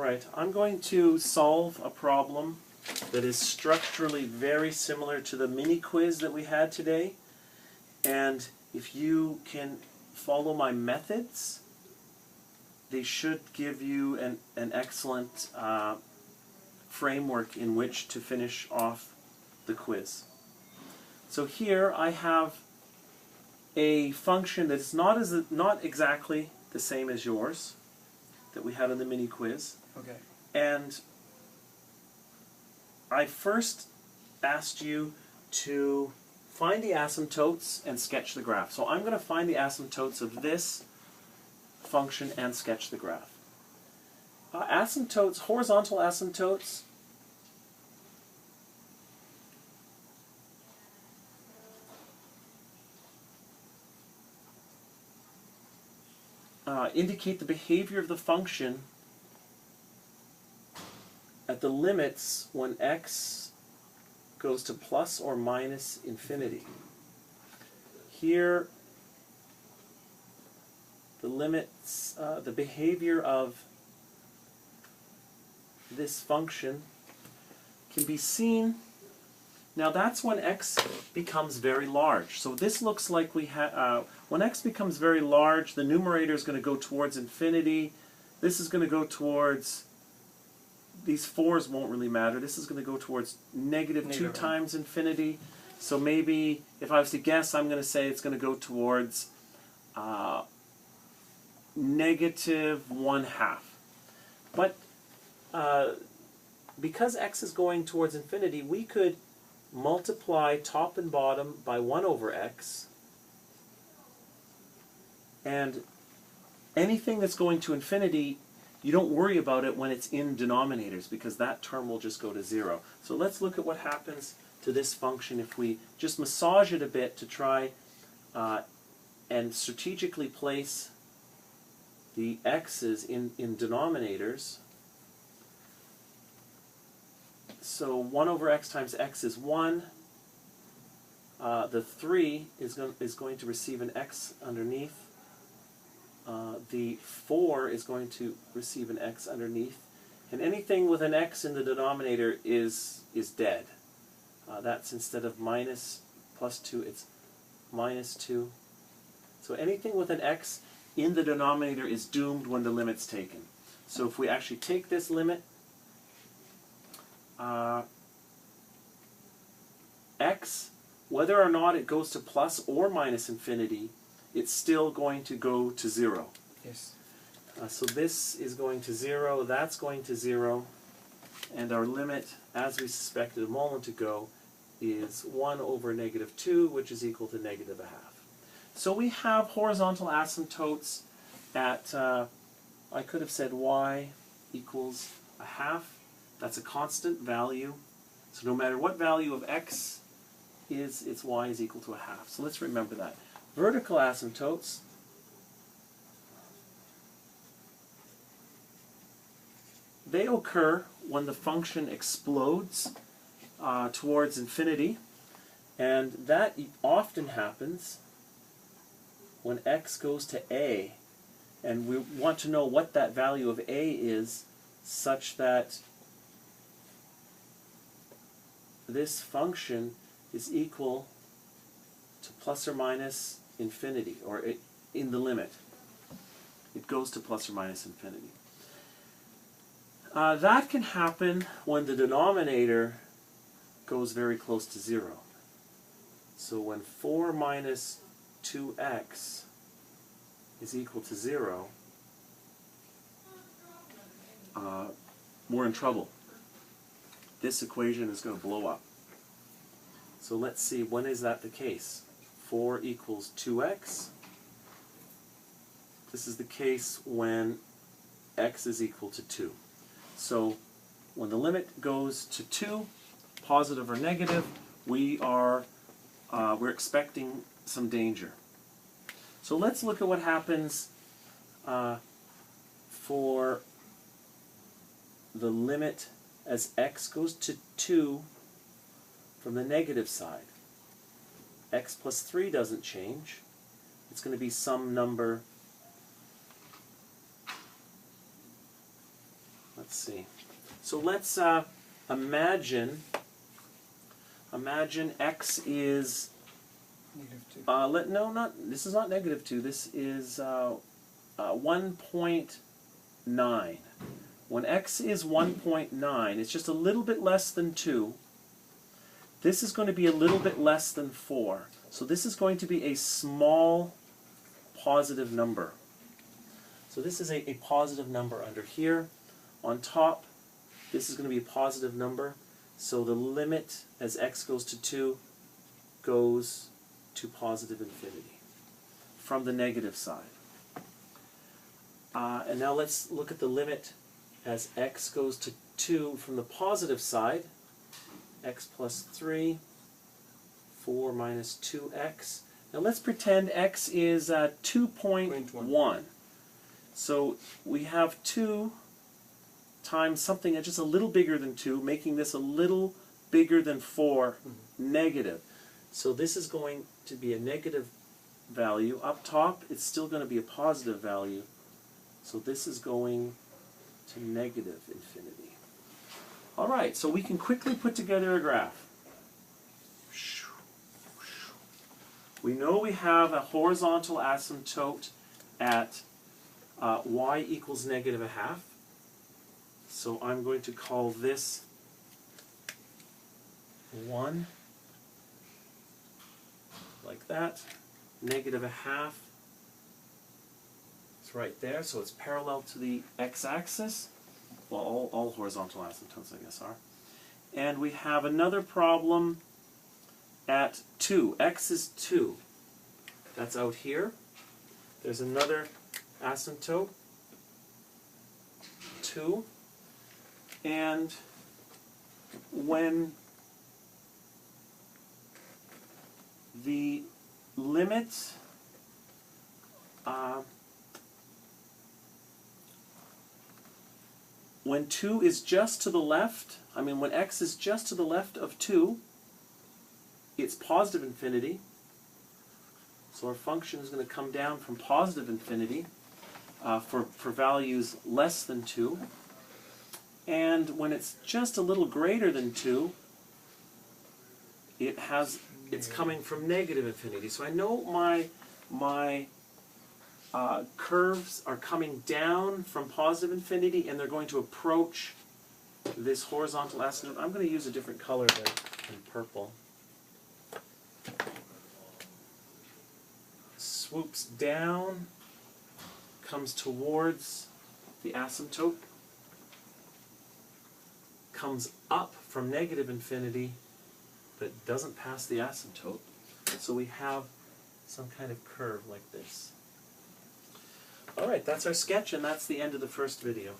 Alright, I'm going to solve a problem that is structurally very similar to the mini quiz that we had today. And if you can follow my methods, they should give you an excellent framework in which to finish off the quiz. So here I have a function that is not exactly the same as yours that we had in the mini quiz. Okay. And I first asked you to find the asymptotes and sketch the graph. So I'm going to find the asymptotes of this function and sketch the graph. Asymptotes, horizontal asymptotes, indicate the behavior of the function at the limits when x goes to plus or minus infinity. Here, the limits, the behavior of this function can be seen. Now that's when x becomes very large. So this looks like we have, when x becomes very large, the numerator is going to go towards infinity. This is going to go towards, these 4's won't really matter. This is going to go towards negative 2 times infinity. So maybe, if I was to guess, I'm going to say it's going to go towards negative 1/2. But because x is going towards infinity, we could multiply top and bottom by 1 over x, and anything that's going to infinity, you don't worry about it when it's in denominators, because that term will just go to 0. So let's look at what happens to this function if we just massage it a bit to try and strategically place the x's in denominators. So 1 over x times x is 1. The 3 is going to receive an x underneath. The 4 is going to receive an x underneath. And anything with an x in the denominator is dead. That's instead of minus plus 2, it's minus 2. So anything with an x in the denominator is doomed when the limit's taken. So if we actually take this limit, x, whether or not it goes to plus or minus infinity, it's still going to go to 0. Yes. So this is going to 0, that's going to 0, and our limit, as we suspected a moment ago, is 1 over negative 2, which is equal to negative 1/2. So we have horizontal asymptotes at, I could have said y equals 1/2. That's a constant value. So no matter what value of x is, its y is equal to 1/2. So let's remember that. Vertical asymptotes, they occur when the function explodes towards infinity, and that often happens when x goes to a, and we want to know what that value of a is such that this function is equal to plus or minus infinity, or in the limit. It goes to plus or minus infinity. That can happen when the denominator goes very close to 0. So when 4 minus 2x is equal to 0, we're in trouble. This equation is going to blow up. So let's see, when is that the case? 4 equals 2x. This is the case when x is equal to 2. So when the limit goes to 2, positive or negative, we're expecting some danger. So let's look at what happens for the limit as x goes to 2 from the negative side. X plus 3 doesn't change. It's going to be some number. Let's Let's see. So let's imagine x is this is not -2. This is 1.9. When x is 1.9, it's just a little bit less than 2. This is going to be a little bit less than 4. So this is going to be a small positive number. So this is a positive number under here. On top, this is going to be a positive number. So the limit as x goes to 2 goes to positive infinity from the negative side. And now let's look at the limit as x goes to 2 from the positive side. X plus 3, 4 minus 2x. Now let's pretend x is 2.1. So we have 2 times something that's just a little bigger than 2, making this a little bigger than 4, negative. So this is going to be a negative value. Up top, it's still going to be a positive value. So this is going to negative infinity. All right, so we can quickly put together a graph. We know we have a horizontal asymptote at y equals -1/2. So I'm going to call this 1, like that. -1/2. It's right there, so it's parallel to the x-axis. Well, all horizontal asymptotes, I guess, are. And we have another problem at 2. X is 2. That's out here. There's another asymptote, 2. And when the limit when 2 is just to the left, when x is just to the left of 2, it's positive infinity. So our function is going to come down from positive infinity for values less than 2. And when it's just a little greater than 2, it's coming from negative infinity. So I know my curves are coming down from positive infinity, and they're going to approach this horizontal asymptote. I'm going to use a different color than purple. Swoops down, comes towards the asymptote, comes up from negative infinity, but doesn't pass the asymptote. So we have some kind of curve like this. All right, that's our sketch, and that's the end of the first video.